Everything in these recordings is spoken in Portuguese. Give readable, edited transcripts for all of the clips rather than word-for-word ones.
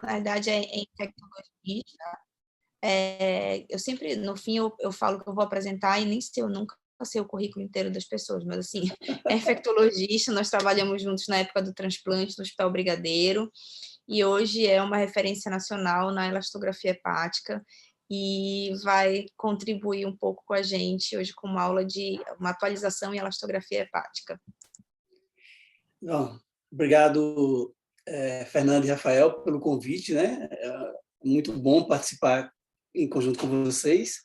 na verdade é infectologista. Eu sempre, no fim, eu falo que eu vou apresentar e nem sei, eu nunca sei o currículo inteiro das pessoas, mas assim, é infectologista, nós trabalhamos juntos na época do transplante no Hospital Brigadeiro, e hoje é uma referência nacional na elastografia hepática, e vai contribuir um pouco com a gente hoje com uma aula de uma atualização em elastografia hepática. Bom, obrigado, Fernanda e Rafael, pelo convite, né? É muito bom participar em conjunto com vocês.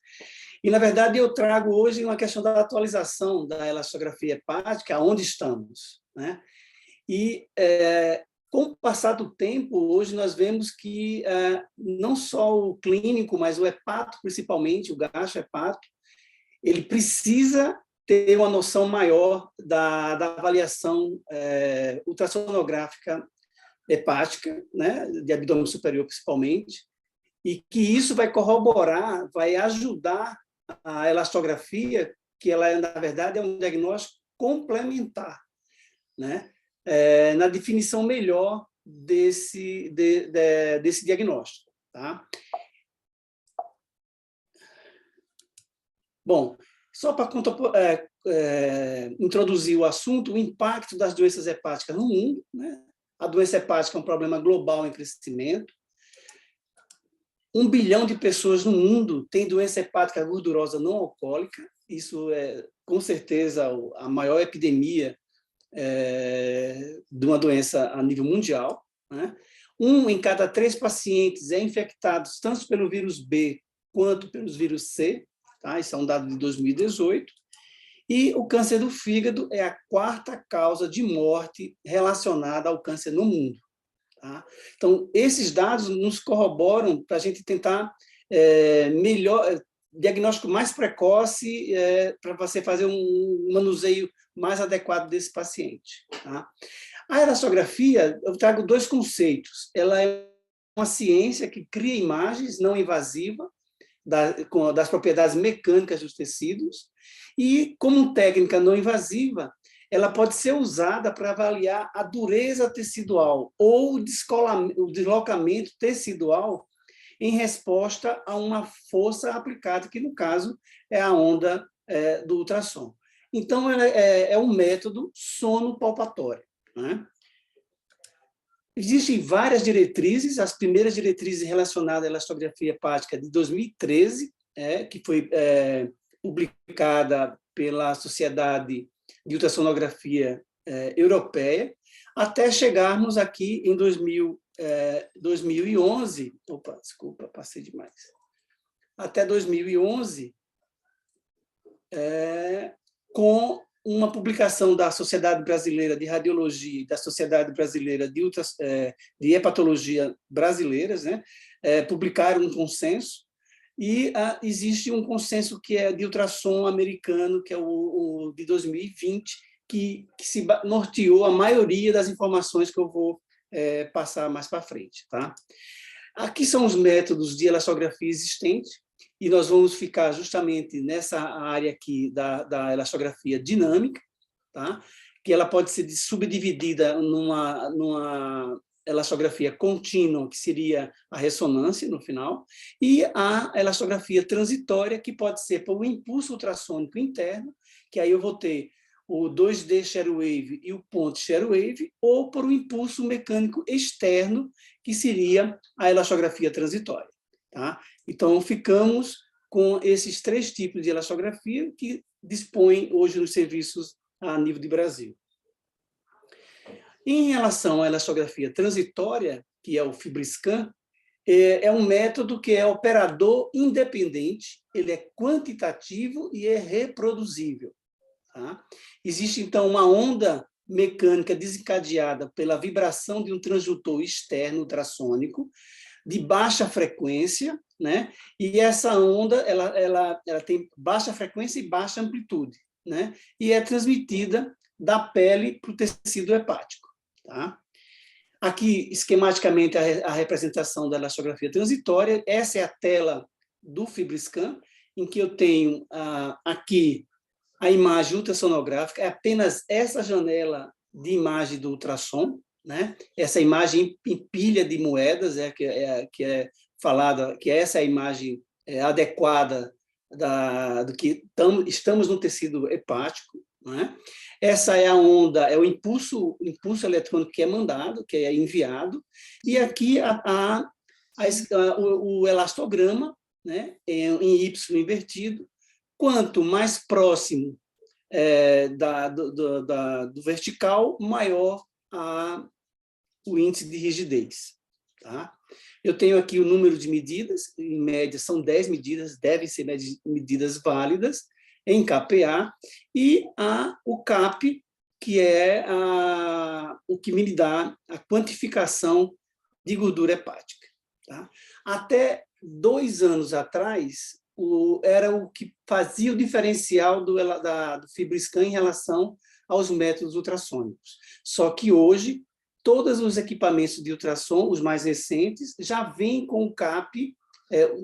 E, na verdade, eu trago hoje uma questão da atualização da elastografia hepática, onde estamos, né? E, com o passar do tempo, hoje nós vemos que não só o clínico, mas o hepato, principalmente, o gastrohepato, ele precisa ter uma noção maior da avaliação ultrassonográfica hepática, né, de abdômen superior principalmente, e que isso vai corroborar, vai ajudar a elastografia, que ela, na verdade, é um diagnóstico complementar, né, na definição melhor desse diagnóstico. Tá? Bom, só para introduzir o assunto, o impacto das doenças hepáticas no mundo, né? A doença hepática é um problema global em crescimento. 1 bilhão de pessoas no mundo têm doença hepática gordurosa não alcoólica. Isso é, com certeza, a maior epidemia de uma doença a nível mundial, né? 1 em cada 3 pacientes é infectado tanto pelo vírus B quanto pelos vírus C. Tá? Isso é um dado de 2018. E o câncer do fígado é a 4ª causa de morte relacionada ao câncer no mundo. Tá? Então, esses dados nos corroboram para a gente tentar melhor, diagnóstico mais precoce, para você fazer um manuseio mais adequado desse paciente. Tá? A elastografia, eu trago 2 conceitos. Ela é uma ciência que cria imagens não invasivas, das propriedades mecânicas dos tecidos, e, como técnica não invasiva, ela pode ser usada para avaliar a dureza tecidual ou o deslocamento tecidual em resposta a uma força aplicada, que, no caso, é a onda do ultrassom. Então, ela é um método sonopalpatório, né? Existem várias diretrizes, as primeiras diretrizes relacionadas à elastografia hepática de 2013, que foi publicada pela Sociedade de Ultrassonografia Europeia, até chegarmos aqui em 2011, desculpa, passei demais, até 2011, com uma publicação da Sociedade Brasileira de Radiologia e da Sociedade Brasileira de Hepatologia Brasileiras, né? Publicaram um consenso, e existe um consenso que é de ultrassom americano, que é o de 2020, que se norteou a maioria das informações que eu vou passar mais para frente. Tá? Aqui são os métodos de elastografia existentes, e nós vamos ficar justamente nessa área aqui da elastografia dinâmica, tá? Que ela pode ser subdividida numa elastografia contínua, que seria a ressonância no final, e a elastografia transitória, que pode ser por um impulso ultrassônico interno, que aí eu vou ter o 2D Share Wave e o ponto Share Wave, ou por um impulso mecânico externo, que seria a elastografia transitória. Tá? Então, ficamos com esses 3 tipos de elastografia que dispõem hoje nos serviços a nível de Brasil. Em relação à elastografia transitória, que é o FibroScan, é um método que é operador independente, ele é quantitativo e é reproduzível. Tá? Existe, então, uma onda mecânica desencadeada pela vibração de um transdutor externo ultrassônico, de baixa frequência, né? E essa onda ela tem baixa frequência e baixa amplitude, né? E é transmitida da pele para o tecido hepático. Tá? Aqui, esquematicamente, a representação da elastografia transitória. Essa é a tela do FibroScan, em que eu tenho aqui a imagem ultrassonográfica, é apenas essa janela de imagem do ultrassom, né? Essa imagem em pilha de moedas, que é falada, que essa é a imagem adequada do que estamos no tecido hepático, né? Essa é a onda, é o impulso eletrônico que é mandado, que é enviado, e aqui o elastograma, né, em Y invertido. Quanto mais próximo do vertical, maior o índice de rigidez. Tá? Eu tenho aqui o número de medidas, em média são 10 medidas, devem ser medidas válidas, em KPA, e o CAP, que é o que me dá a quantificação de gordura hepática. Tá? Até 2 anos atrás, era o que fazia o diferencial do FibroScan em relação aos métodos ultrassônicos. Só que hoje, todos os equipamentos de ultrassom, os mais recentes, já vêm com o CAP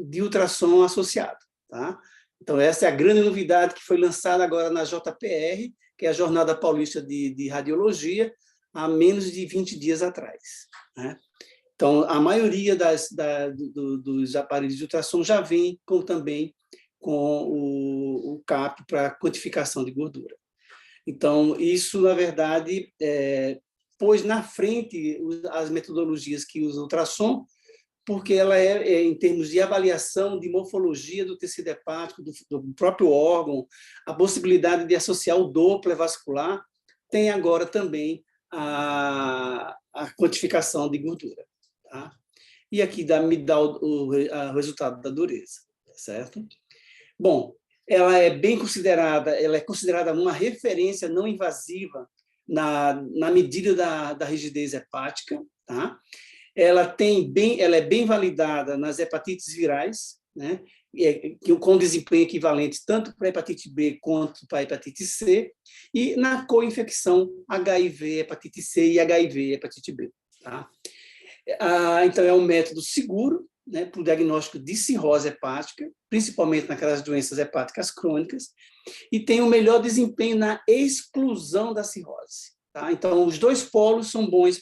de ultrassom associado. Tá? Então, essa é a grande novidade que foi lançada agora na JPR, que é a Jornada Paulista de Radiologia, há menos de 20 dias atrás. Né? Então, a maioria dos aparelhos de ultrassom já vem também com o CAP para quantificação de gordura. Então, isso, na verdade, pôs na frente as metodologias que usam ultrassom, porque ela em termos de avaliação de morfologia do tecido hepático, do próprio órgão, a possibilidade de associar o Doppler vascular, tem agora também a quantificação de gordura. Tá? E aqui me dá o resultado da dureza, certo? Bom, ela é considerada uma referência não invasiva na medida da rigidez hepática, tá? Ela é bem validada nas hepatites virais, né? Com desempenho equivalente tanto para a hepatite B quanto para a hepatite C, e na co-infecção HIV, hepatite C e HIV, hepatite B. Tá? Então, é um método seguro, né, para o diagnóstico de cirrose hepática, principalmente naquelas doenças hepáticas crônicas, e tem o melhor desempenho na exclusão da cirrose. Tá? Então, os 2 polos são bons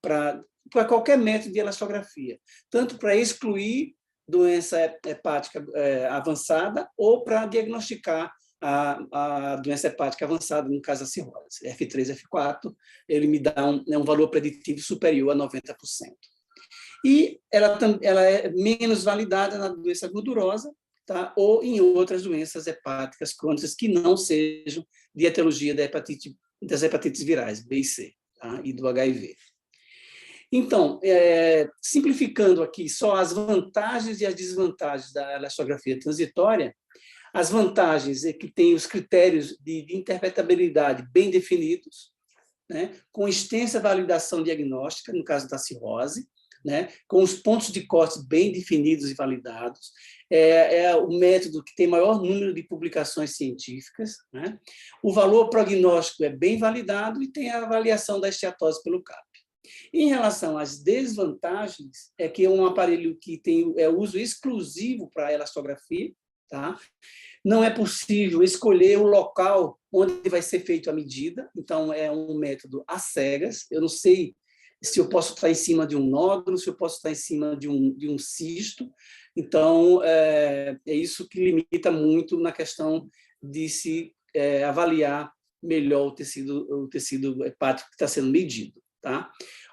para qualquer método de elastografia, tanto para excluir doença hepática avançada ou para diagnosticar a doença hepática avançada, no caso a cirrose. F3, F4, ele me dá um valor preditivo superior a 90%. E ela é menos validada na doença gordurosa, tá? Ou em outras doenças hepáticas crônicas que não sejam de etiologia das hepatites virais, B e C, tá? E do HIV. Então, simplificando aqui só as vantagens e as desvantagens da elastografia transitória, as vantagens é que tem os critérios de interpretabilidade bem definidos, né? Com extensa validação diagnóstica, no caso da cirrose, né? Com os pontos de corte bem definidos e validados, é o método que tem maior número de publicações científicas, né? O valor prognóstico é bem validado e tem a avaliação da esteatose pelo CAP. Em relação às desvantagens, é que é um aparelho que tem uso exclusivo para a elastografia, tá? Não é possível escolher o local onde vai ser feita a medida, então é um método às cegas. Eu não sei se eu posso estar em cima de um nódulo, se eu posso estar em cima de um cisto. Então, é isso que limita muito na questão de se avaliar melhor o tecido hepático que está sendo medido. Tá?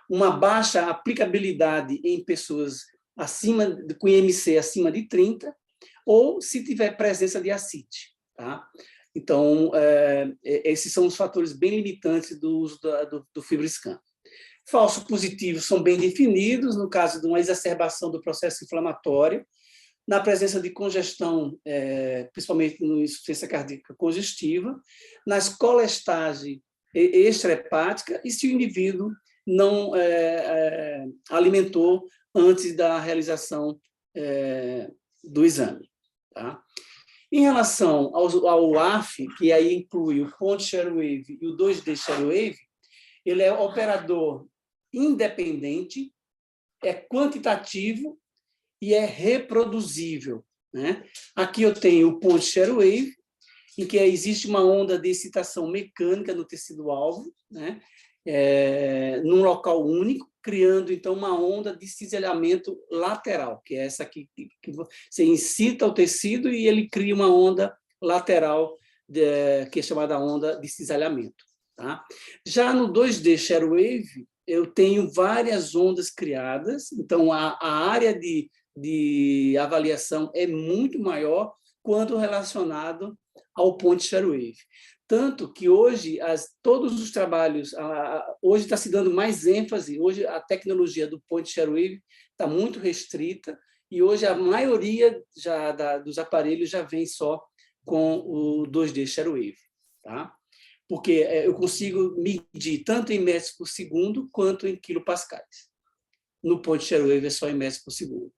Uma baixa aplicabilidade em pessoas com IMC acima de 30, ou se tiver presença de ascite. Tá? Então, esses são os fatores bem limitantes do uso do FibroScan. Falsos positivos são bem definidos, no caso de uma exacerbação do processo inflamatório, na presença de congestão, principalmente na insuficiência cardíaca congestiva, nas colestagem extrahepática e se o indivíduo não alimentou antes da realização do exame. Tá? Em relação ao AF, que aí inclui o Point Share Wave e o 2D Share Wave, ele é operador independente, é quantitativo e é reproduzível. Né? Aqui eu tenho o Point Share Wave, em que existe uma onda de excitação mecânica no tecido-alvo, né? num local único, criando, então, uma onda de cisalhamento lateral, que é essa que você incita o tecido e ele cria uma onda lateral, que é chamada onda de cisalhamento. Tá? Já no 2D Share Wave, eu tenho várias ondas criadas, então a área de avaliação é muito maior quando relacionado ao Point Share Wave. Tanto que hoje, todos os trabalhos, hoje está se dando mais ênfase, hoje a tecnologia do Point Share Wave está muito restrita, e hoje a maioria dos aparelhos já vem só com o 2D Share Wave. Tá? Porque eu consigo medir tanto em metros por segundo quanto em quilopascais. No Point Share Wave é só em metros por segundo.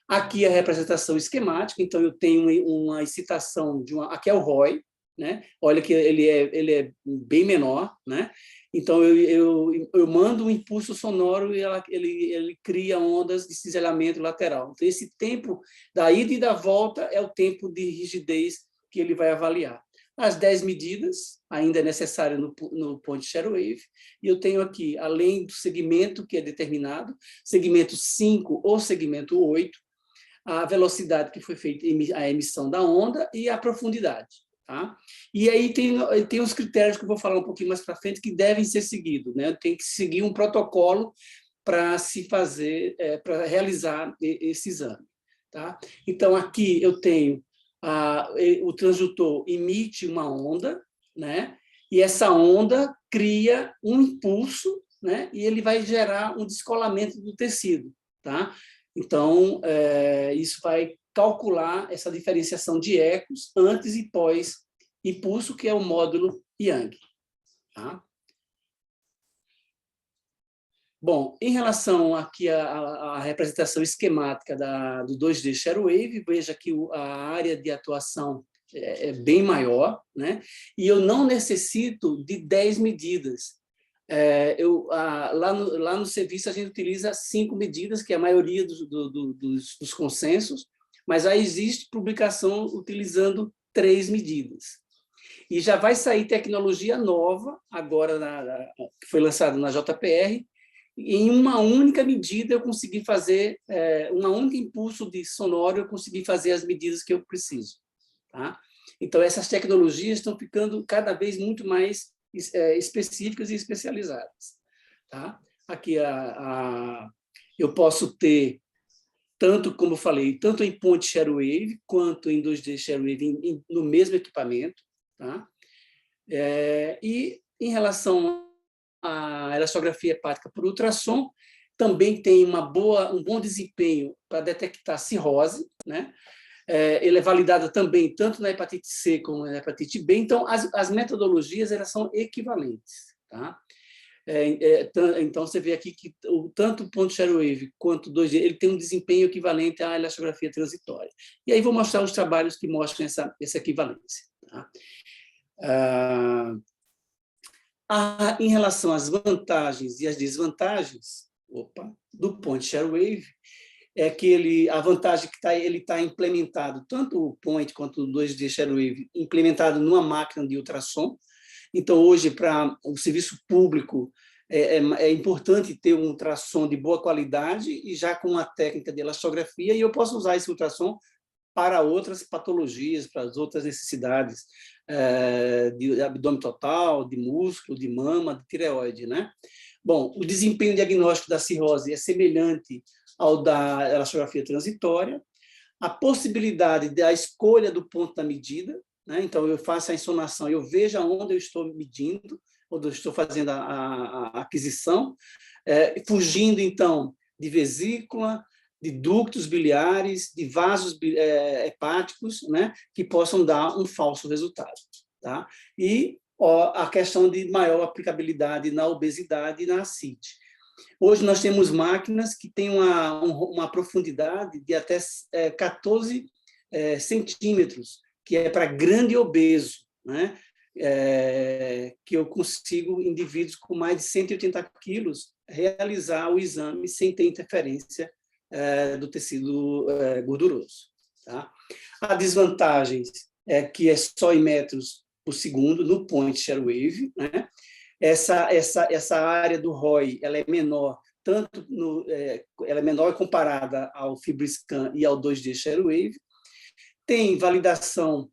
Aqui a representação esquemática, então eu tenho uma excitação aqui é o ROI, né? Olha que ele é bem menor, né? Então eu mando um impulso sonoro e ele cria ondas de cisalhamento lateral. Então esse tempo da ida e da volta é o tempo de rigidez que ele vai avaliar. As 10 medidas ainda é necessário no Point Share Wave, e eu tenho aqui, além do segmento que é determinado, segmento 5 ou segmento 8, a velocidade que foi feita a emissão da onda e a profundidade. Tá? E aí tem os critérios que eu vou falar um pouquinho mais para frente que devem ser seguidos. Né? Tem que seguir um protocolo para se fazer, para realizar esse exame. Tá? Então, aqui eu tenho o transdutor emite uma onda, né? E essa onda cria um impulso, né? E ele vai gerar um descolamento do tecido. Tá? Então, isso vai calcular essa diferenciação de ecos antes e pós-impulso, que é o módulo Young. Tá? Bom, em relação aqui à representação esquemática do 2D Share Wave, veja que a área de atuação é bem maior, né? E eu não necessito de 10 medidas. Lá no serviço a gente utiliza 5 medidas, que é a maioria dos consensos, mas aí existe publicação utilizando 3 medidas. E já vai sair tecnologia nova, agora que foi lançada na JPR, em uma única medida eu consegui fazer, um único impulso de sonoro, eu consegui fazer as medidas que eu preciso. Tá? Então, essas tecnologias estão ficando cada vez muito mais específicas e especializadas. Tá? Aqui eu posso ter, tanto como eu falei, tanto em Point Share Wave quanto em 2D Share Wave no mesmo equipamento. Tá? E em relação à elastografia hepática por ultrassom, também tem um bom desempenho para detectar cirrose, né? Ele é validado também tanto na hepatite C como na hepatite B, então as metodologias elas são equivalentes. Tá? Então, você vê aqui que tanto o Point Share Wave quanto o 2D, ele tem um desempenho equivalente à elastografia transitória. E aí vou mostrar os trabalhos que mostram essa equivalência. Tá? Em relação às vantagens e às desvantagens do Point Share Wave, é que a vantagem que ele está implementado, tanto o Point quanto o 2D Share Wave, implementado numa máquina de ultrassom. Então, hoje, para o serviço público, é importante ter um ultrassom de boa qualidade e já com uma técnica de elastografia, e eu posso usar esse ultrassom para outras patologias, para as outras necessidades de abdômen total, de músculo, de mama, de tireoide. Né? Bom, o desempenho diagnóstico da cirrose é semelhante ao da elastografia transitória, a possibilidade da escolha do ponto da medida, né? Então, eu faço a insonação, eu vejo aonde eu estou medindo, onde eu estou fazendo a aquisição, fugindo, então, de vesícula, de ductos biliares, de vasos hepáticos, né? Que possam dar um falso resultado. Tá? E a questão de maior aplicabilidade na obesidade e na ascite. Hoje nós temos máquinas que têm uma profundidade de até 14 centímetros, que é para grande obeso, né? Que eu consigo, indivíduos com mais de 180 quilos, realizar o exame sem ter interferência do tecido gorduroso. Tá? A desvantagem é que é só em metros por segundo no Point Share Wave, né? essa área do ROI ela é menor, ela é menor comparada ao FibroScan e ao 2D ShareWave. Tem validação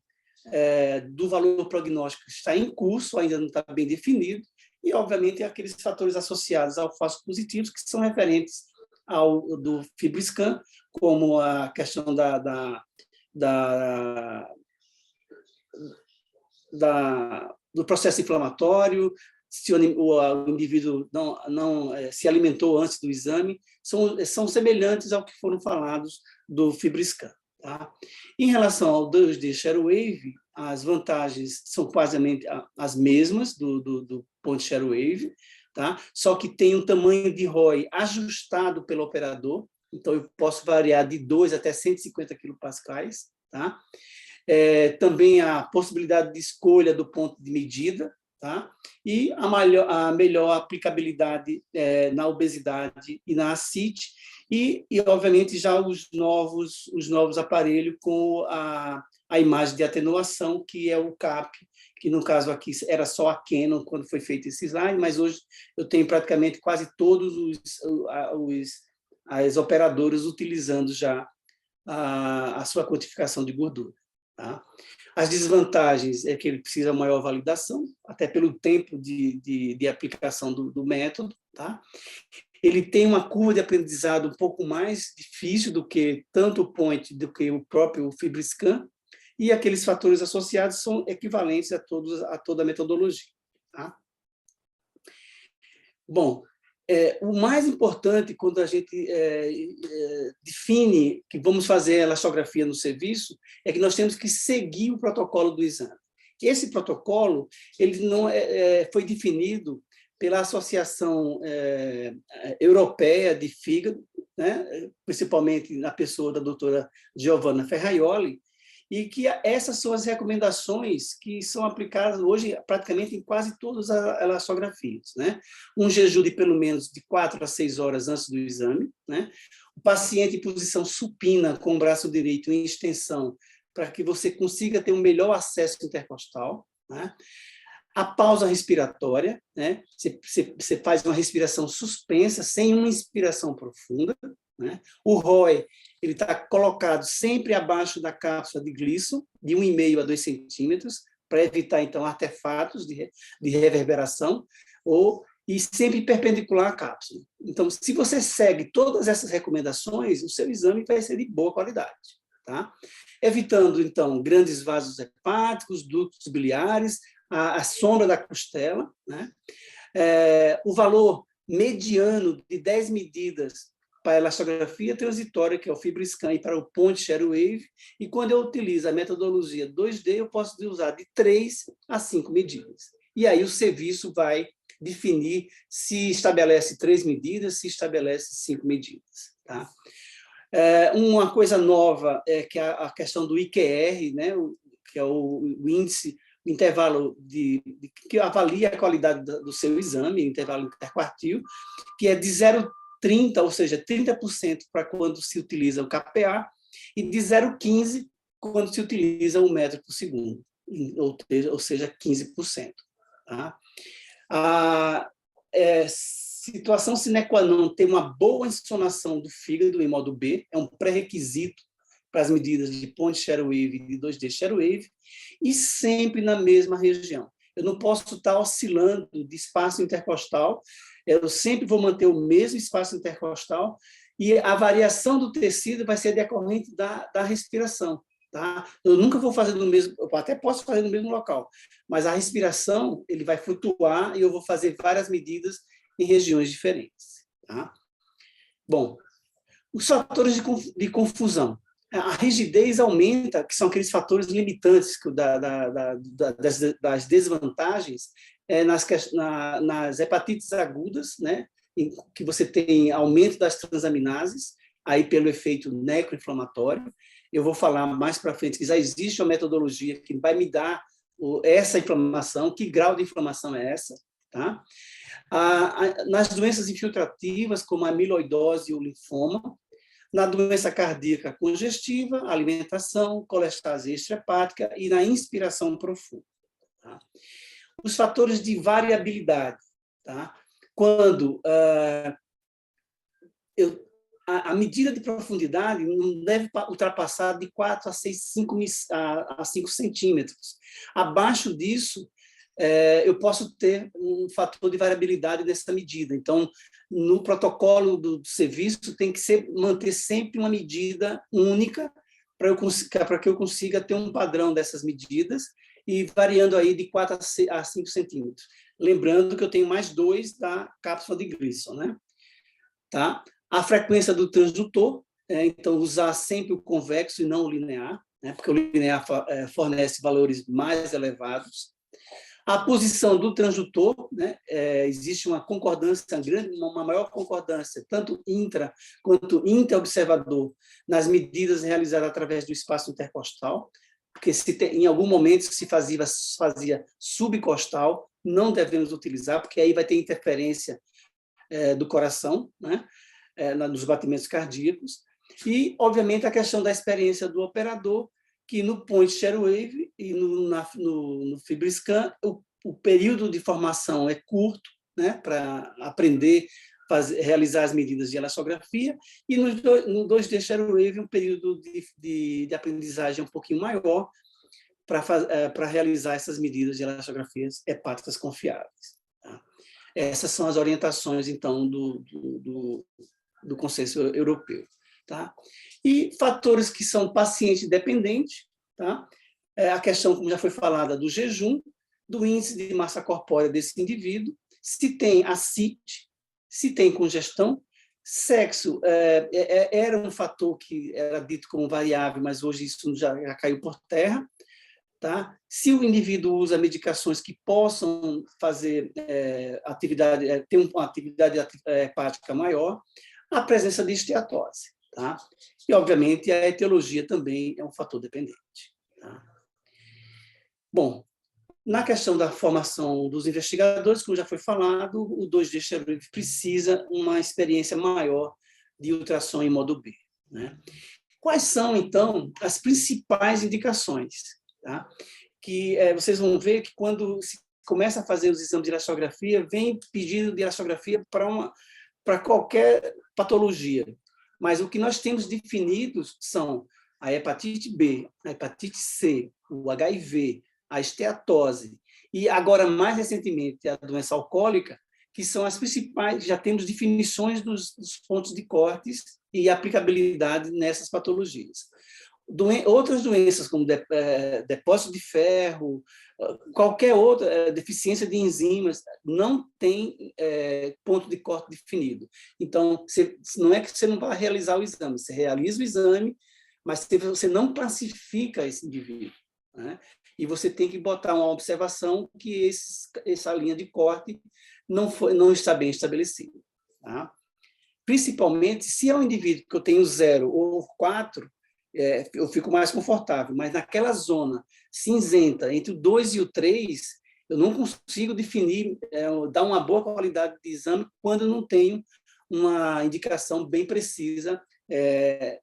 do valor prognóstico que está em curso, ainda não está bem definido, e, obviamente, aqueles fatores associados ao falso positivo que são referentes ao do FibroScan, como a questão do processo inflamatório, se o indivíduo não se alimentou antes do exame, são semelhantes ao que foram falados do FibroScan. Tá? Em relação ao 2D ShareWave, as vantagens são quase as mesmas do ponto ShareWave, tá? Só que tem um tamanho de ROI ajustado pelo operador, então eu posso variar de 2 até 150 quilopascais. Tá? Também a possibilidade de escolha do ponto de medida, tá? E a melhor aplicabilidade na obesidade e na ascite, e obviamente, já os novos aparelhos com a imagem de atenuação, que é o CAP, que, no caso aqui, era só a Canon quando foi feito esse slide, mas hoje eu tenho praticamente quase todos as operadoras utilizando já a sua quantificação de gordura. Tá? As desvantagens é que ele precisa de maior validação, até pelo tempo de aplicação do método. Tá? Ele tem uma curva de aprendizado um pouco mais difícil do que tanto o Point, do que o próprio FibroScan, e aqueles fatores associados são equivalentes a toda a metodologia. Tá? Bom, o mais importante quando a gente define que vamos fazer a elastografia no serviço é que nós temos que seguir o protocolo do exame. Esse protocolo ele não foi definido pela Associação Europeia de Fígado, né, principalmente na pessoa da doutora Giovanna Ferraioli, e que essas são as recomendações que são aplicadas hoje praticamente em quase todas as elastografias. Né? Um jejum de pelo menos de 4 a 6 horas antes do exame, né? O paciente em posição supina com o braço direito em extensão, para que você consiga ter um melhor acesso intercostal, né? A pausa respiratória, né? Você faz uma respiração suspensa, sem uma inspiração profunda. Né? O ROI ele está colocado sempre abaixo da cápsula de Gleason, de 1,5 a 2 centímetros, para evitar, então, artefatos de reverberação, e sempre perpendicular à cápsula. Então, se você segue todas essas recomendações, o seu exame vai ser de boa qualidade. Tá? Evitando, então, grandes vasos hepáticos, ductos biliares, a sombra da costela, né? O valor mediano de 10 medidas para a elastografia transitória, que é o FibroScan, e para o Point ShareWave, e quando eu utilizo a metodologia 2D, eu posso usar de 3 a 5 medidas. E aí o serviço vai definir se estabelece 3 medidas, se estabelece 5 medidas. Tá? Uma coisa nova é que a questão do IQR, né, que é o índice, o intervalo que avalia a qualidade do seu exame, intervalo interquartil, que é de 0,30, ou seja, 30% para quando se utiliza o KPA, e de 0,15 quando se utiliza o metro por segundo, ou seja, 15%. Tá? A situação sine qua non ter uma boa insonação do fígado em modo B, é um pré-requisito para as medidas de Point ShareWave e de 2D ShareWave, e sempre na mesma região. Eu não posso estar oscilando de espaço intercostal, eu sempre vou manter o mesmo espaço intercostal, e a variação do tecido vai ser decorrente da respiração. Tá? Eu nunca vou fazer no mesmo, eu até posso fazer no mesmo local, mas a respiração ele vai flutuar e eu vou fazer várias medidas em regiões diferentes. Tá? Bom, os fatores de confusão. A rigidez aumenta, que são aqueles fatores limitantes das desvantagens nas hepatites agudas, né, em que você tem aumento das transaminases, aí pelo efeito necroinflamatório. Eu vou falar mais para frente que já existe uma metodologia que vai me dar essa inflamação, que grau de inflamação é essa. Tá? Nas doenças infiltrativas, como a amiloidose e o linfoma, na doença cardíaca congestiva, alimentação, colestase extrahepática e na inspiração profunda. Tá? os fatores de variabilidade. Tá? Quando a medida de profundidade não deve ultrapassar de 4 a 5 centímetros. Abaixo disso, eu posso ter um fator de variabilidade nessa medida. Então, no protocolo do serviço, tem que manter sempre uma medida única para que eu consiga ter um padrão dessas medidas e variando aí de 4 a 5 centímetros. Lembrando que eu tenho mais 2 da cápsula de Grissom, né? Tá? A frequência do transdutor, então usar sempre o convexo e não o linear, né? Porque o linear fornece valores mais elevados. A posição do transdutor, né? Existe uma concordância grande, uma maior concordância, tanto intra quanto interobservador, nas medidas realizadas através do espaço intercostal, porque em algum momento se fazia subcostal, não devemos utilizar, porque aí vai ter interferência do coração, né? Nos batimentos cardíacos. E, obviamente, a questão da experiência do operador, que no point share wave e no FibroScan, o período de formação é curto, né, para aprender, realizar as medidas de elastografia, e no 2D share wave um período de aprendizagem um pouquinho maior para realizar essas medidas de elastografias hepáticas confiáveis. Tá? Essas são as orientações, então, do consenso europeu. Tá? E fatores que são paciente dependentes, tá? A questão, como já foi falada, do jejum, do índice de massa corpórea desse indivíduo, se tem ascite, se tem congestão, sexo era um fator que era dito como variável, mas hoje isso já caiu por terra, tá? Se o indivíduo usa medicações que possam fazer ter uma atividade hepática maior, a presença de esteatose. Tá? E, obviamente, a etiologia também é um fator dependente. Tá? Bom, na questão da formação dos investigadores, como já foi falado, o 2D share wave precisa uma experiência maior de ultrassom em modo B. Né? Quais são, então, as principais indicações? Tá? Que vocês vão ver que quando se começa a fazer os exames de elastografia, vem pedido de elastografia para qualquer patologia. Mas o que nós temos definidos são a hepatite B, a hepatite C, o HIV, a esteatose e, agora, mais recentemente, a doença alcoólica, que são as principais, já temos definições dos pontos de cortes e aplicabilidade nessas patologias. Outras doenças, como depósito de ferro, qualquer outra deficiência de enzimas, não tem ponto de corte definido. Então, não é que você não vai realizar o exame, você realiza o exame, mas você não classifica esse indivíduo. Né? E você tem que botar uma observação que essa linha de corte não está bem estabelecida. Tá? Principalmente, se é um indivíduo que eu tenho 0 ou 4, eu fico mais confortável, mas naquela zona cinzenta, entre o 2 e o 3, eu não consigo definir, dar uma boa qualidade de exame quando não tenho uma indicação bem precisa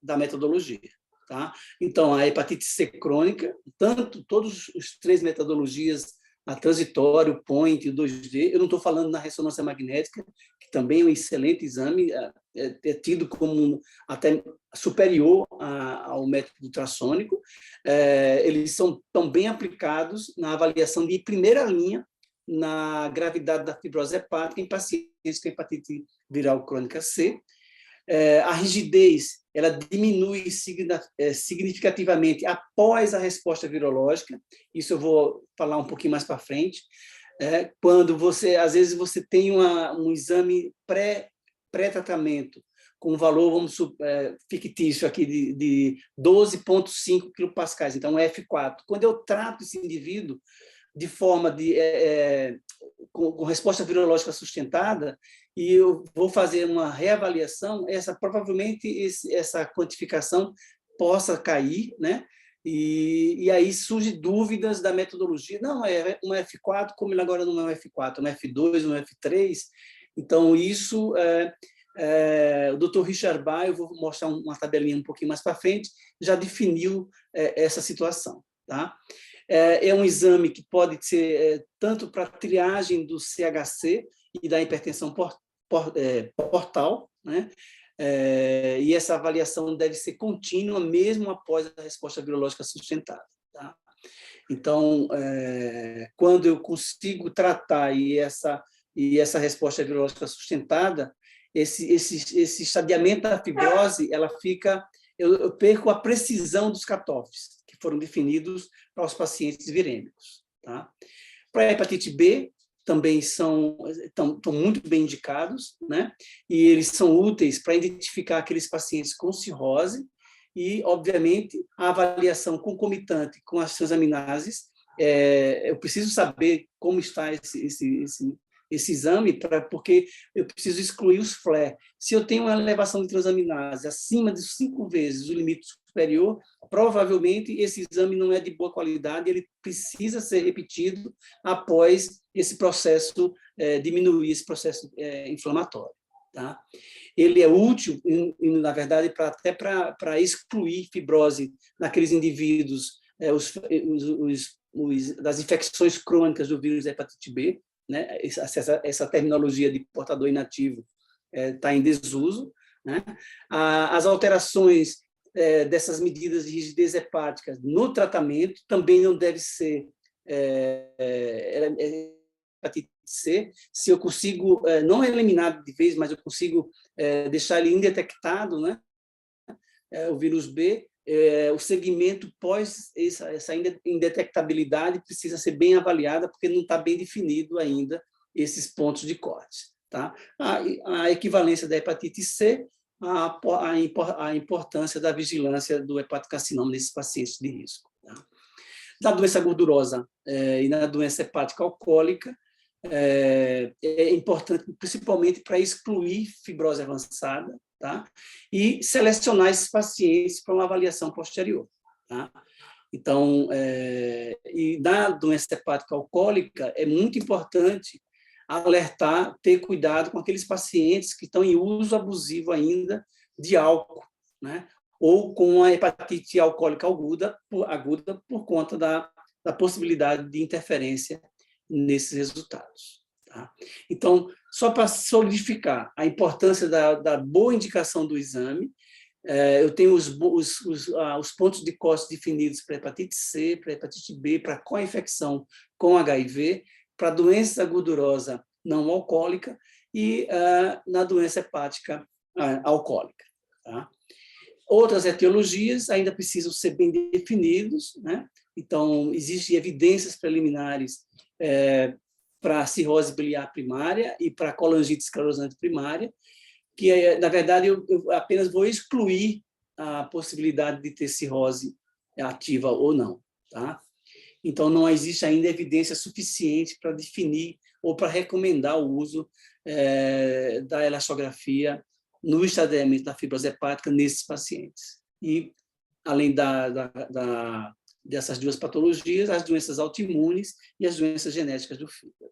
da metodologia. Tá? Então, a hepatite C crônica, todos os 3 metodologias, a transitório, o point e o 2D, eu não estou falando na ressonância magnética, que também é um excelente exame, é tido como até superior ao método ultrassônico. Eles são tão bem aplicados na avaliação de primeira linha na gravidade da fibrose hepática em pacientes com hepatite viral crônica C. A rigidez ela diminui significativamente após a resposta virológica. Isso eu vou falar um pouquinho mais para frente. Quando às vezes você tem um exame pré-tratamento com um valor, fictício aqui de 12,5 kPa, então F4. Quando eu trato esse indivíduo de forma com resposta virológica sustentada, e eu vou fazer uma reavaliação, provavelmente essa quantificação possa cair, né? E aí surgem dúvidas da metodologia. Não, é um F4, como ele agora não é um F4, é um F2, um F3. Então, isso, o Dr. Richard Bay, eu vou mostrar uma tabelinha um pouquinho mais para frente, já definiu essa situação. Tá? É um exame que pode ser tanto para triagem do CHC e da hipertensão portal, né? E essa avaliação deve ser contínua, mesmo após a resposta virológica sustentada. Tá? Então, quando eu consigo tratar e essa resposta virológica sustentada, esse estadiamento da fibrose, eu perco a precisão dos cutoffs que foram definidos para os pacientes virêmicos. Tá? Para a hepatite B, também estão muito bem indicados, né? E eles são úteis para identificar aqueles pacientes com cirrose e, obviamente, a avaliação concomitante com as transaminases. Eu preciso saber como está esse exame, porque eu preciso excluir os FLE. Se eu tenho uma elevação de transaminase acima de 5 vezes o limite superior, provavelmente esse exame não é de boa qualidade, ele precisa ser repetido após esse processo, diminuir esse processo inflamatório. Tá? Ele é útil, na verdade, até para excluir fibrose naqueles indivíduos das infecções crônicas do vírus da hepatite B, né? Essa terminologia de portador inativo está em desuso, né? As alterações dessas medidas de rigidez hepática no tratamento também não deve ser hepatite C, se eu consigo não eliminar de vez, mas eu consigo deixar ele indetectado, né? O vírus B, o segmento pós essa indetectabilidade precisa ser bem avaliada, porque não está bem definido ainda esses pontos de corte. Tá? A equivalência da hepatite C, a importância da vigilância do hepatocarcinoma nesses pacientes de risco. Tá? Na doença gordurosa e na doença hepática alcoólica, é importante principalmente para excluir fibrose avançada, tá? E selecionar esses pacientes para uma avaliação posterior. Tá? Então, e na doença hepática alcoólica, é muito importante alertar, ter cuidado com aqueles pacientes que estão em uso abusivo ainda de álcool, né? Ou com a hepatite alcoólica aguda por conta da possibilidade de interferência nesses resultados. Tá? Então, só para solidificar a importância da boa indicação do exame, eu tenho os pontos de corte definidos para hepatite C, para hepatite B, para co-infecção com HIV, para doença gordurosa não alcoólica e na doença hepática alcoólica. Tá? Outras etiologias ainda precisam ser bem definidos, né? Então, existem evidências preliminares para cirrose biliar primária e para colangite esclerosante primária, que, na verdade, eu apenas vou excluir a possibilidade de ter cirrose ativa ou não. Tá? Então, não existe ainda evidência suficiente para definir ou para recomendar o uso da elastografia no estadiamento da fibrose hepática nesses pacientes. E, além dessas duas patologias, as doenças autoimunes e as doenças genéticas do fígado.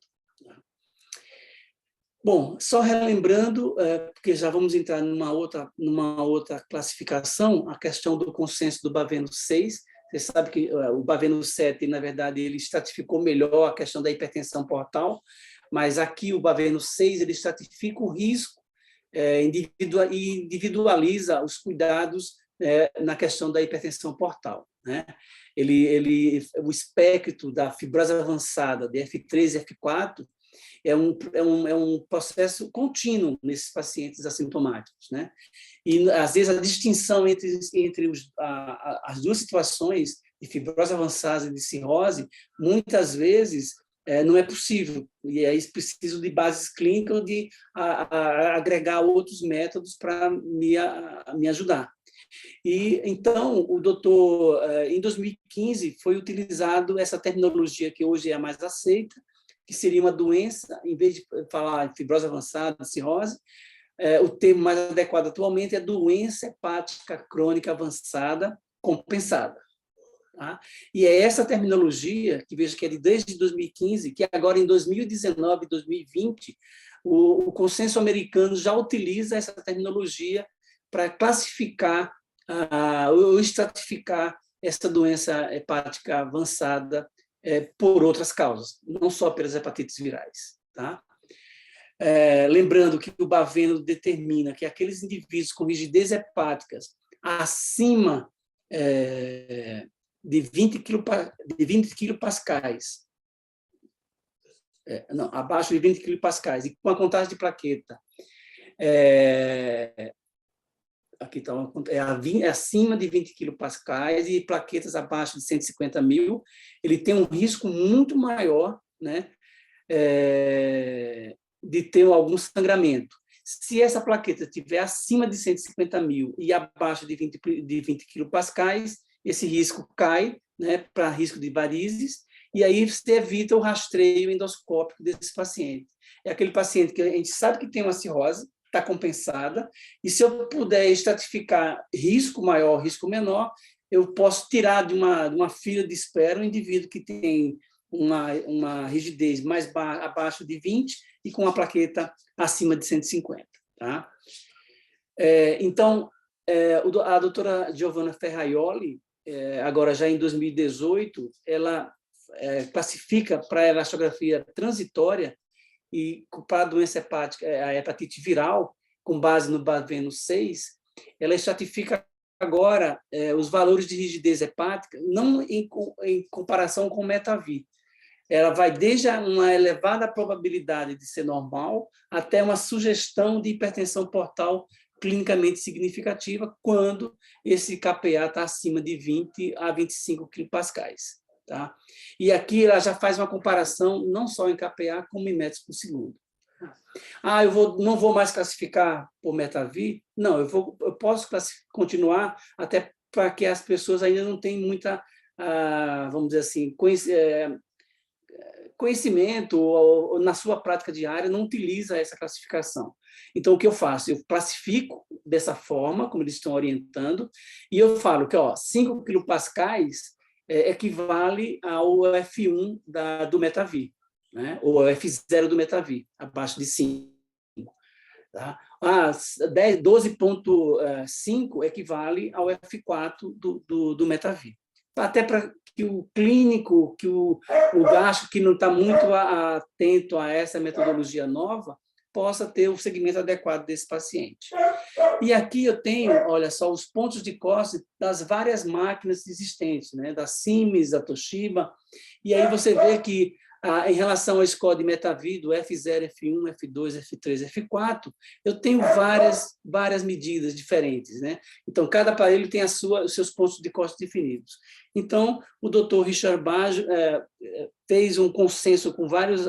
Bom, só relembrando, porque já vamos entrar numa outra classificação, a questão do consenso do Baveno 6. Você sabe que o Baveno 7, na verdade, ele estratificou melhor a questão da hipertensão portal, mas aqui o Baveno 6 ele estratifica o risco e individualiza os cuidados na questão da hipertensão portal. Né? O espectro da fibrose avançada de F3 e F4 é um processo contínuo nesses pacientes assintomáticos. Né? E, às vezes, a distinção entre as duas situações, de fibrose avançada e de cirrose, muitas vezes não é possível. E é preciso de bases clínicas ou de agregar outros métodos para me ajudar. E, então, o doutor, em 2015, foi utilizado essa terminologia que hoje é a mais aceita, que seria uma doença, em vez de falar de fibrose avançada, cirrose, o termo mais adequado atualmente é doença hepática crônica avançada compensada. Tá? E é essa terminologia, que vejo que é desde 2015, que agora em 2019 e 2020, o consenso americano já utiliza essa terminologia para classificar ou estratificar essa doença hepática avançada por outras causas, não só pelas hepatites virais. Tá? Lembrando que o Baveno determina que aqueles indivíduos com rigidez hepáticas acima de 20 quilopascais, não, abaixo de 20 quilopascais, e com a contagem de plaqueta aqui está, acima de 20 quilopascais e plaquetas abaixo de 150 mil, ele tem um risco muito maior, né, de ter algum sangramento. Se essa plaqueta estiver acima de 150 mil e abaixo de 20 quilopascais, esse risco cai, né, para risco de varizes, e aí você evita o rastreio endoscópico desse paciente. É aquele paciente que a gente sabe que tem uma cirrose, está compensada, e se eu puder estratificar risco maior, risco menor, eu posso tirar de uma fila de espera um indivíduo que tem uma rigidez mais abaixo de 20 e com a plaqueta acima de 150. Tá? Então, a doutora Giovanna Ferraioli, agora já em 2018, ela classifica para a elastografia transitória e para a doença hepática, a hepatite viral, com base no Baveno 6, ela estratifica agora os valores de rigidez hepática, não em comparação com o Metavi. Ela vai desde uma elevada probabilidade de ser normal até uma sugestão de hipertensão portal clinicamente significativa quando esse KPA está acima de 20 a 25 quilopascais. Tá? E aqui ela já faz uma comparação não só em KPA, como em metros por segundo. Eu não vou mais classificar por Metavi? Não, eu posso continuar, até para que as pessoas ainda não tenham muita, vamos dizer assim, conhecimento ou na sua prática diária não utiliza essa classificação. Então, o que eu faço? Eu classifico dessa forma, como eles estão orientando, e eu falo que 5 quilopascais equivale ao F1 do Metavi, né? Ou F0 do Metavi, abaixo de 5. Tá? 12,5 equivale ao F4 do Metavi. Até para que o clínico, que o gasto que não está muito atento a essa metodologia nova, possa ter o segmento adequado desse paciente. E aqui eu tenho, olha só, os pontos de corte das várias máquinas existentes, né? Da Siemens, da Toshiba, e aí você vê que, em relação ao score de Metavi, do F0, F1, F2, F3, F4, eu tenho várias medidas diferentes, né? Então, cada aparelho tem os seus pontos de corte definidos. Então, o Dr. Richard Baggio fez um consenso com vários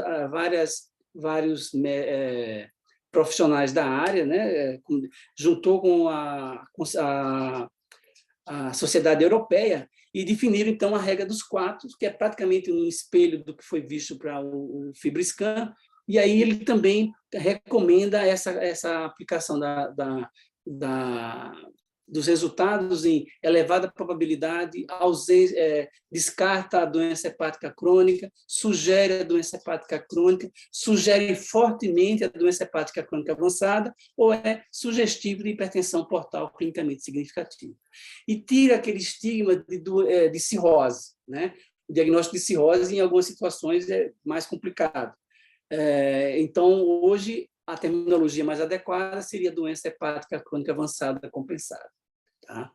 profissionais da área, né? Juntou com a Sociedade Europeia e definiram, então, a regra dos 4, que é praticamente um espelho do que foi visto para o FibroScan, e aí ele também recomenda essa aplicação dos resultados em elevada probabilidade, descarta a doença hepática crônica, sugere a doença hepática crônica, sugere fortemente a doença hepática crônica avançada, ou é sugestivo de hipertensão portal clinicamente significativa. E tira aquele estigma de cirrose, né? O diagnóstico de cirrose, em algumas situações, é mais complicado. Então, hoje, a terminologia mais adequada seria doença hepática crônica avançada compensada. Tá?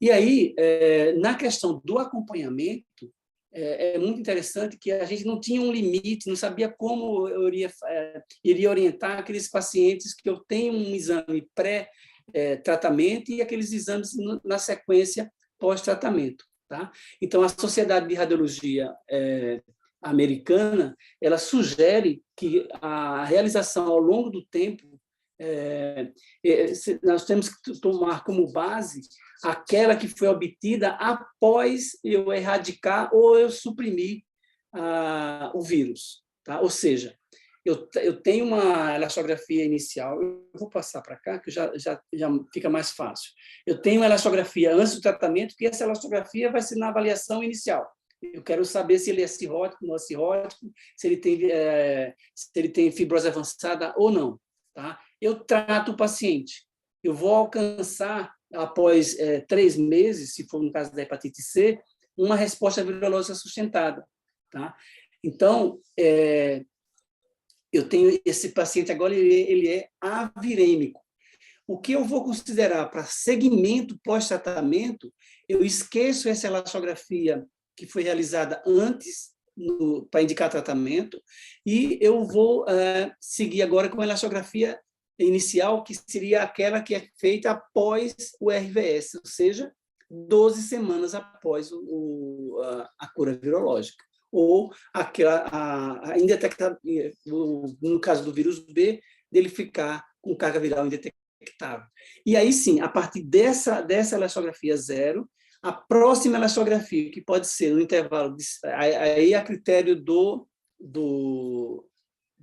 E aí, na questão do acompanhamento, é muito interessante que a gente não tinha um limite, não sabia como eu iria orientar aqueles pacientes que eu tenho um exame pré-tratamento e aqueles exames na sequência pós-tratamento. Tá? Então, a Sociedade de Radiologia americana, ela sugere que a realização ao longo do tempo, nós temos que tomar como base aquela que foi obtida após eu erradicar ou eu suprimir o vírus. Tá? Ou seja, eu tenho uma elastografia inicial, eu vou passar para cá, que já fica mais fácil. Eu tenho uma elastografia antes do tratamento, que essa elastografia vai ser na avaliação inicial. Eu quero saber se ele é cirrótico, não é cirrótico, se ele tem fibrose avançada ou não. Tá? Eu trato o paciente. Eu vou alcançar após 3 meses, se for no caso da hepatite C, uma resposta virológica sustentada. Tá? Então, eu tenho esse paciente agora, ele é avirêmico. O que eu vou considerar para segmento pós-tratamento, eu esqueço essa elastografia que foi realizada antes, para indicar tratamento, e eu vou seguir agora com a elastografia inicial, que seria aquela que é feita após o RVS, ou seja, 12 semanas após a cura virológica, ou a indetectável, no caso do vírus B, dele ficar com carga viral indetectável. E aí sim, a partir dessa elastografia 0, a próxima elastografia, que pode ser no intervalo, aí a critério do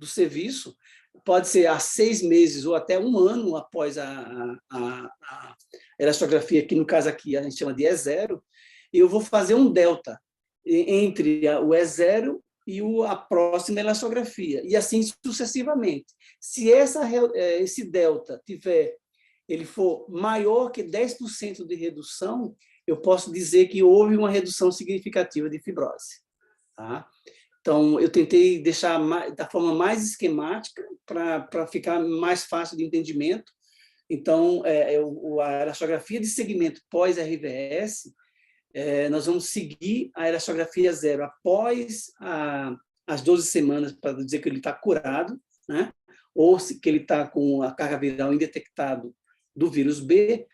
serviço, pode ser há 6 meses ou até 1 ano após a elastografia, que no caso aqui a gente chama de E0, eu vou fazer um delta entre o E0 e a próxima elastografia, e assim sucessivamente. Se esse delta ele for maior que 10% de redução, eu posso dizer que houve uma redução significativa de fibrose. Tá? Então, eu tentei deixar da forma mais esquemática para ficar mais fácil de entendimento. Então, a elastografia de segmento pós-RVS, nós vamos seguir a elastografia 0 após as 12 semanas, para dizer que ele está curado, né? Ou que ele está com a carga viral indetectável do vírus B,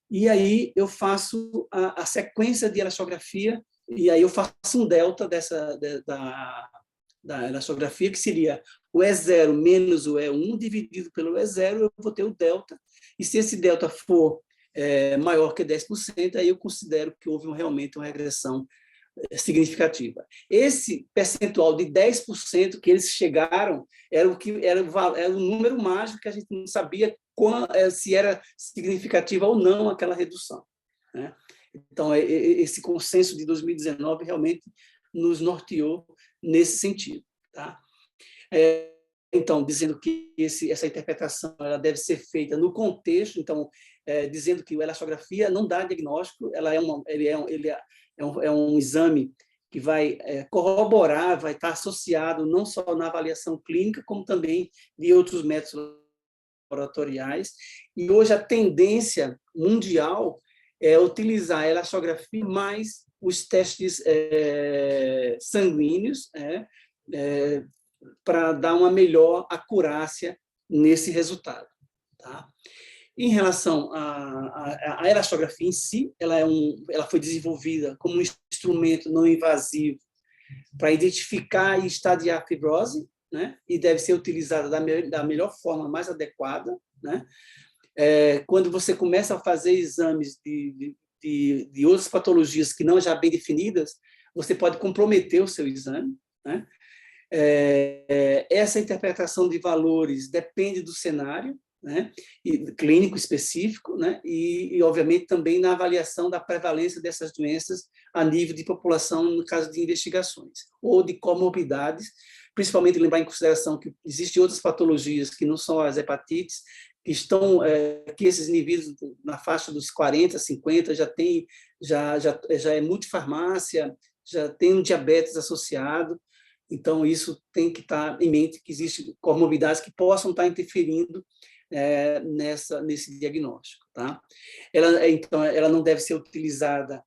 e aí eu faço a sequência de elastografia, e aí eu faço um delta da elastografia, que seria o E0 menos o E1 dividido pelo E0, eu vou ter o delta, e se esse delta for maior que 10%, aí eu considero que houve realmente uma regressão significativa. Esse percentual de 10% que eles chegaram era o número mágico, que a gente não sabia se era significativa ou não aquela redução, né? Então, esse consenso de 2019 realmente nos norteou nesse sentido. Tá? Então, dizendo que essa interpretação ela deve ser feita no contexto, então, dizendo que a elastografia não dá diagnóstico, ele é um exame que vai corroborar, vai estar associado não só na avaliação clínica, como também de outros métodos laboratoriais. E hoje a tendência mundial é utilizar a elastografia mais os testes sanguíneos, para dar uma melhor acurácia nesse resultado. Tá? Em relação à elastografia em si, ela foi desenvolvida como um instrumento não invasivo para identificar e estadiar a fibrose, né? E deve ser utilizada da melhor forma, mais adequada, né? Quando você começa a fazer exames de outras patologias que não já bem definidas, você pode comprometer o seu exame, né? Essa interpretação de valores depende do cenário, né, e clínico específico, né, e, obviamente, também na avaliação da prevalência dessas doenças a nível de população, no caso de investigações, ou de comorbidades, principalmente lembrar em consideração que existem outras patologias que não são as hepatites, que estão, que esses níveis na faixa dos 40, 50, já é multifarmácia, já tem um diabetes associado. Então, isso tem que estar em mente, que existem comorbidades que possam estar interferindo nesse diagnóstico. Tá? Então, ela não deve ser utilizada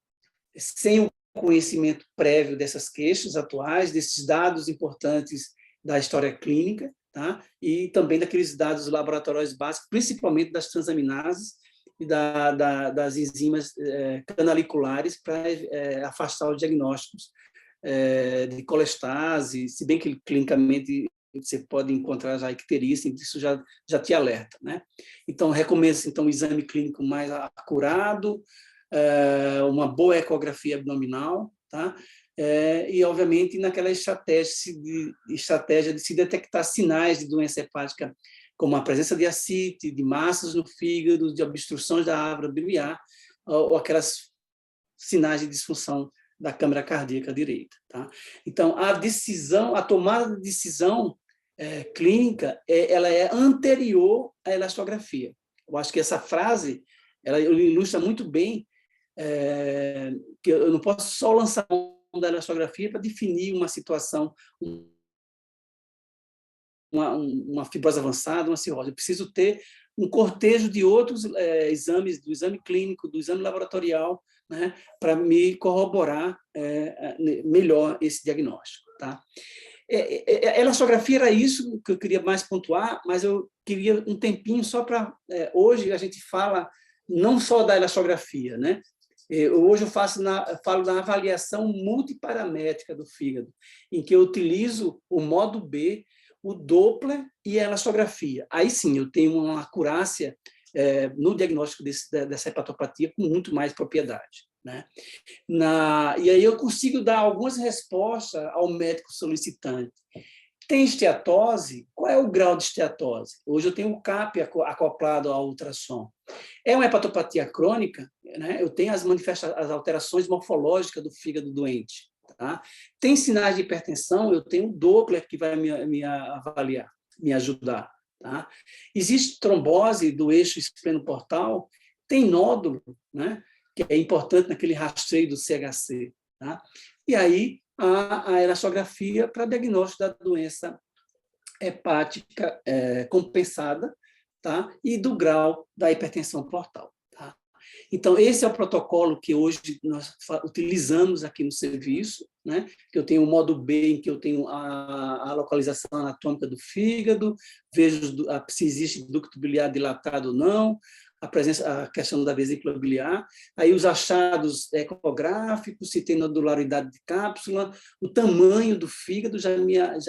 sem o conhecimento prévio dessas queixas atuais, desses dados importantes da história clínica, tá? E também daqueles dados laboratoriais básicos, principalmente das transaminases e das enzimas canaliculares, para afastar os diagnósticos de colestase, se bem que clinicamente você pode encontrar já icterícia, isso já te alerta, né? Então, recomenda-se um exame clínico mais acurado, uma boa ecografia abdominal, tá? E, obviamente, naquela estratégia de se detectar sinais de doença hepática, como a presença de ascite, de massas no fígado, de obstruções da árvore biliar, ou aquelas sinais de disfunção da câmara cardíaca direita. Tá? Então, a tomada de decisão clínica, ela é anterior à elastografia. Eu acho que essa frase ela ilustra muito bem que eu não posso só lançar mão da elastografia para definir uma situação, uma fibrose avançada, uma cirrose. Eu preciso ter um cortejo de outros exames, do exame clínico, do exame laboratorial, né, para me corroborar melhor esse diagnóstico. Tá? A elastografia era isso que eu queria mais pontuar, mas eu queria um tempinho só para... hoje a gente fala não só da elastografia, né? Hoje eu falo da avaliação multiparamétrica do fígado, em que eu utilizo o modo B, o Doppler e a elastografia. Aí sim, eu tenho uma acurácia no diagnóstico dessa hepatopatia com muito mais propriedade. Né? E aí eu consigo dar algumas respostas ao médico solicitante. Tem esteatose? Qual é o grau de esteatose? Hoje eu tenho o CAP acoplado ao ultrassom. É uma hepatopatia crônica, né? Eu tenho as alterações morfológicas do fígado doente. Tá? Tem sinais de hipertensão? Eu tenho o Doppler que vai me avaliar, me ajudar. Tá? Existe trombose do eixo esplenoportal? Tem nódulo, né? Que é importante naquele rastreio do CHC. Tá? E aí, a elastografia para diagnóstico da doença hepática compensada, tá? E do grau da hipertensão portal. Tá? Então, esse é o protocolo que hoje nós utilizamos aqui no serviço, né? Que eu tenho o modo B, em que eu tenho a localização anatômica do fígado, vejo se existe ducto biliar dilatado ou não, a questão da vesícula biliar, aí os achados ecográficos, se tem nodularidade de cápsula, o tamanho do fígado já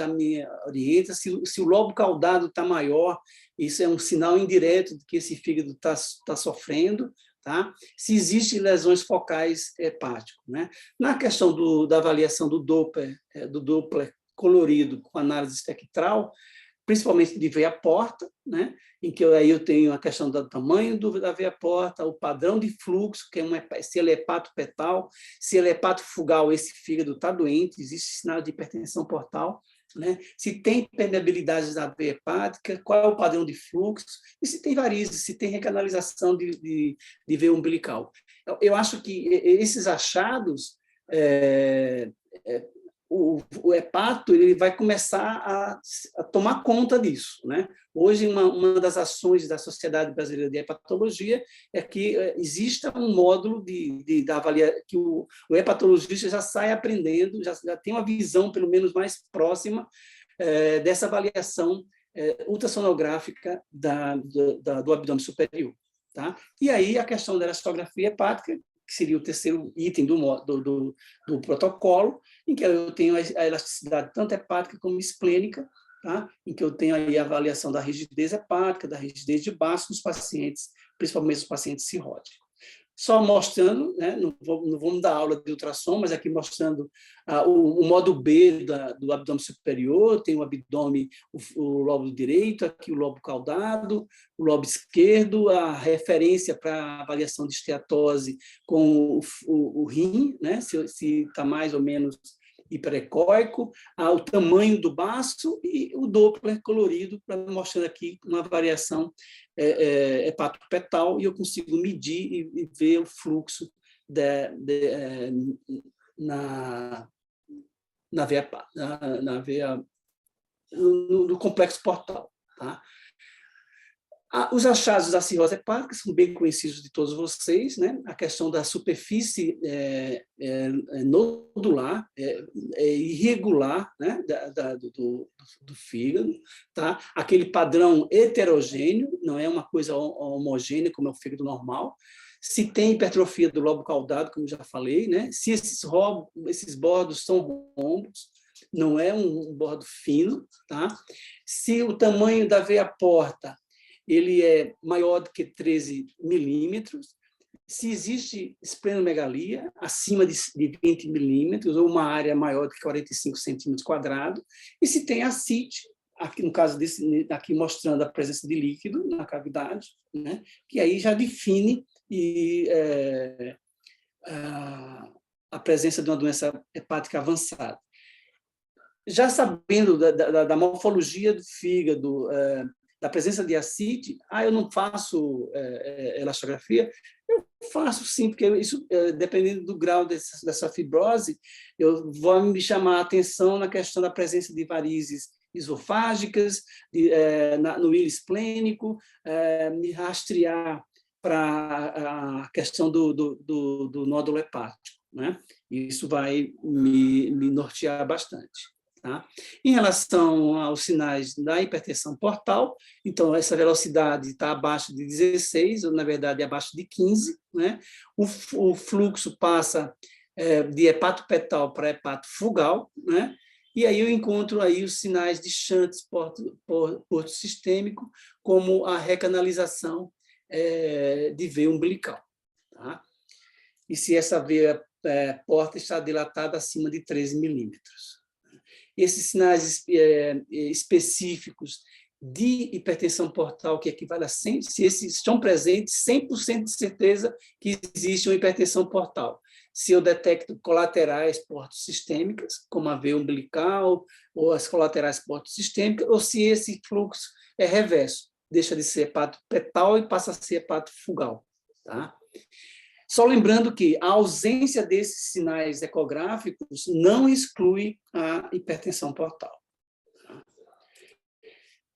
me orienta, se o lobo caudado está maior, isso é um sinal indireto de que esse fígado está sofrendo, tá? Se existem lesões focais hepáticas. Né? Na questão da avaliação do Doppler colorido com análise espectral, principalmente de veia porta, né? Em que aí eu tenho a questão do tamanho da veia porta, o padrão de fluxo, que se ele é hepatopetal, se ele é hepatofugal, esse fígado está doente, existe sinal de hipertensão portal, né? Se tem permeabilidade da veia hepática, qual é o padrão de fluxo, e se tem varizes, se tem recanalização de veia umbilical. Eu acho que esses achados o hepato ele vai começar a tomar conta disso. Né? Hoje, uma das ações da Sociedade Brasileira de Hepatologia é que exista um módulo da avaliação, que o hepatologista já sai aprendendo, já tem uma visão, pelo menos, mais próxima dessa avaliação ultrassonográfica do abdômen superior. Tá? E aí, a questão da elastografia hepática, que seria o terceiro item do protocolo, em que eu tenho a elasticidade tanto hepática como esplênica, tá? Em que eu tenho aí a avaliação da rigidez hepática, da rigidez de baço nos pacientes, principalmente os pacientes cirróticos. Só mostrando, né, não vamos dar aula de ultrassom, mas aqui mostrando o modo B do abdômen superior, tem o abdômen, o lobo direito, aqui o lobo caudado, o lobo esquerdo, a referência para a avaliação de esteatose com o rim, né, se está mais ou menos hiperecóico, o tamanho do baço e o Doppler colorido, para mostrar aqui uma variação hepatopetal, e eu consigo medir e ver o fluxo no complexo portal. Tá? Os achados da cirrose hepática são bem conhecidos de todos vocês, né? A questão da superfície nodular, irregular, né? do fígado, tá? Aquele padrão heterogêneo, não é uma coisa homogênea como é o fígado normal. Se tem hipertrofia do lobo caudado, como já falei, né? Se esses bordos são rombos, não é um bordo fino, tá? Se o tamanho da veia porta ele é maior do que 13 milímetros, se existe esplenomegalia acima de 20 milímetros, ou uma área maior do que 45 centímetros quadrados, e se tem ascite, aqui no caso aqui mostrando a presença de líquido na cavidade, né, que aí já define a presença de uma doença hepática avançada. Já sabendo da morfologia do fígado, da presença de ascite, eu não faço elastografia. Eu faço sim, porque isso, dependendo do grau dessa fibrose, eu vou me chamar a atenção na questão da presença de varizes esofágicas, no íleo esplênico, me rastrear para a questão do nódulo hepático, né? Isso vai me nortear bastante. Tá? Em relação aos sinais da hipertensão portal, então, essa velocidade está abaixo de 16, ou, na verdade, abaixo de 15, né? O fluxo passa de hepatopetal para hepatofugal, né? E aí eu encontro aí os sinais de shunts porto sistêmico, como a recanalização de veia umbilical. Tá? E se essa veia porta está dilatada acima de 13 milímetros. Esses sinais específicos de hipertensão portal, que equivale a 100, se esses estão presentes, 100% de certeza que existe uma hipertensão portal. Se eu detecto colaterais portosistêmicas, como a veia umbilical, ou as colaterais portosistêmicas, ou se esse fluxo é reverso, deixa de ser hepatopetal e passa a ser hepatofugal. Tá? Só lembrando que a ausência desses sinais ecográficos não exclui a hipertensão portal.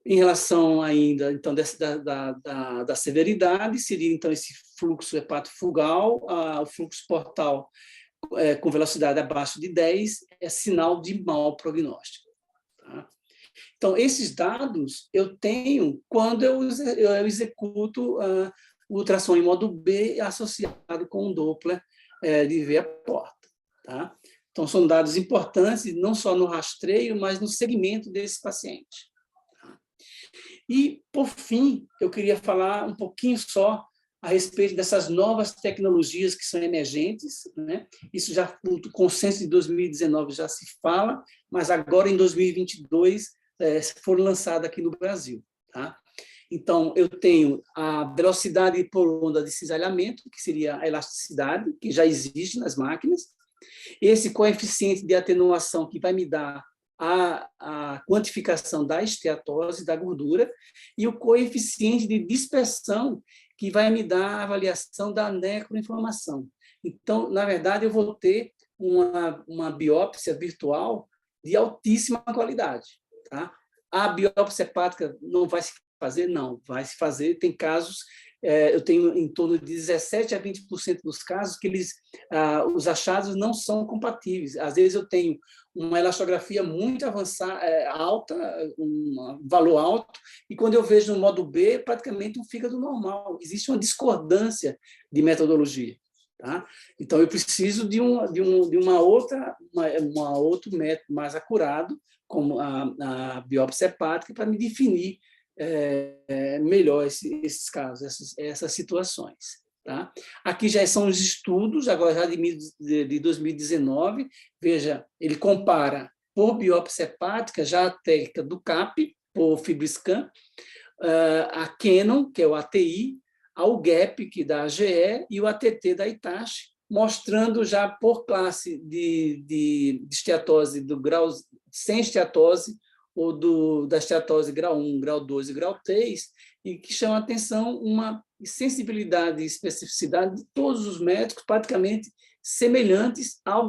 Em relação ainda, então, da severidade, seria, então, esse fluxo hepatofugal, o fluxo portal com velocidade abaixo de 10 é sinal de mau prognóstico. Tá? Então, esses dados eu tenho quando eu executo o ultrassom em modo B associado com um Doppler de veia porta. Tá? Então, são dados importantes, não só no rastreio, mas no segmento desse paciente. Tá? E, por fim, eu queria falar um pouquinho só a respeito dessas novas tecnologias que são emergentes, né? Isso já, no consenso de 2019 já se fala, mas agora, em 2022, foram lançadas aqui no Brasil. Tá? Então, eu tenho a velocidade por onda de cisalhamento, que seria a elasticidade, que já existe nas máquinas, esse coeficiente de atenuação que vai me dar a quantificação da esteatose, da gordura, e o coeficiente de dispersão, que vai me dar a avaliação da necroinflamação. Então, na verdade, eu vou ter uma biópsia virtual de altíssima qualidade. Tá? A biópsia hepática não vai se fazer? Não, vai se fazer. Tem casos, eu tenho em torno de 17% a 20% dos casos que os achados não são compatíveis. Às vezes eu tenho uma elastografia muito avançada, alta, um valor alto, e quando eu vejo no modo B, praticamente um fígado normal. Existe uma discordância de metodologia. Tá? Então, eu preciso de outro método mais acurado, como a biópsia hepática, para me definir melhor esses casos, essas situações. Tá? Aqui já são os estudos, agora já de 2019, veja, ele compara por biópsia hepática já a técnica do CAP, por FibroScan, a Canon, que é o ATI, ao GAP, que dá a AGE, e o ATT da Itachi, mostrando já por classe de esteatose do grau sem esteatose, ou da esteatose grau 1, grau 2 e grau 3, e que chama a atenção uma sensibilidade e especificidade de todos os médicos praticamente semelhantes ao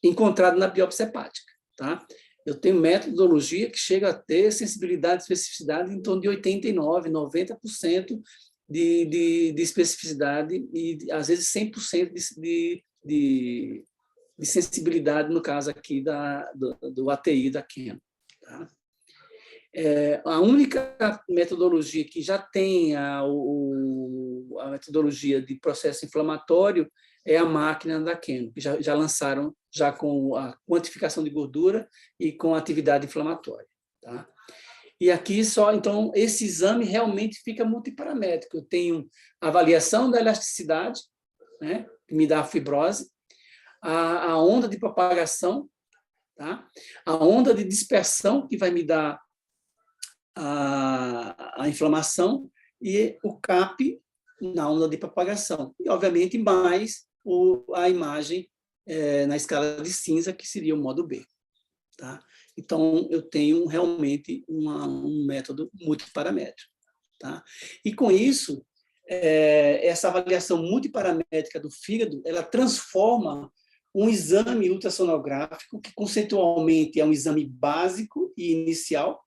encontrado na biópsia hepática. Tá? Eu tenho metodologia que chega a ter sensibilidade e especificidade em torno de 89%, 90% de especificidade e, às vezes, 100% de sensibilidade, no caso aqui do ATI da Canon. Tá? A única metodologia que já tem a metodologia de processo inflamatório é a máquina da Canon, que já lançaram já com a quantificação de gordura e com a atividade inflamatória. Tá? E aqui só, então, esse exame realmente fica multiparamétrico. Eu tenho a avaliação da elasticidade, né, que me dá a fibrose, a onda de propagação, tá? A onda de dispersão, que vai me dar a inflamação, e o CAP na onda de propagação. E, obviamente, mais a imagem na escala de cinza, que seria o modo B. Tá? Então, eu tenho realmente um método multiparamétrico. Tá? E, com isso, essa avaliação multiparamétrica do fígado, ela transforma um exame ultrassonográfico, que conceitualmente é um exame básico e inicial,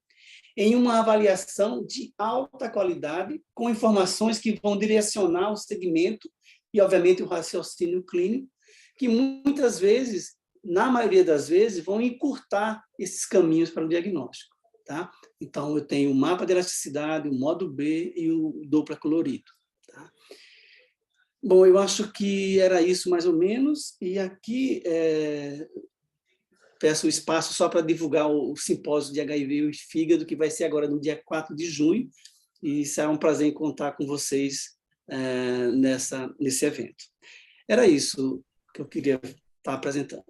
em uma avaliação de alta qualidade, com informações que vão direcionar o segmento e, obviamente, o raciocínio clínico, que muitas vezes, na maioria das vezes, vão encurtar esses caminhos para o diagnóstico. Tá? Então, eu tenho o mapa de elasticidade, o modo B e o Doppler colorido. Tá? Bom, eu acho que era isso mais ou menos, e aqui peço o espaço só para divulgar o simpósio de HIV e fígado, que vai ser agora no dia 4 de junho, e será um prazer em contar com vocês nesse evento. Era isso que eu queria estar apresentando.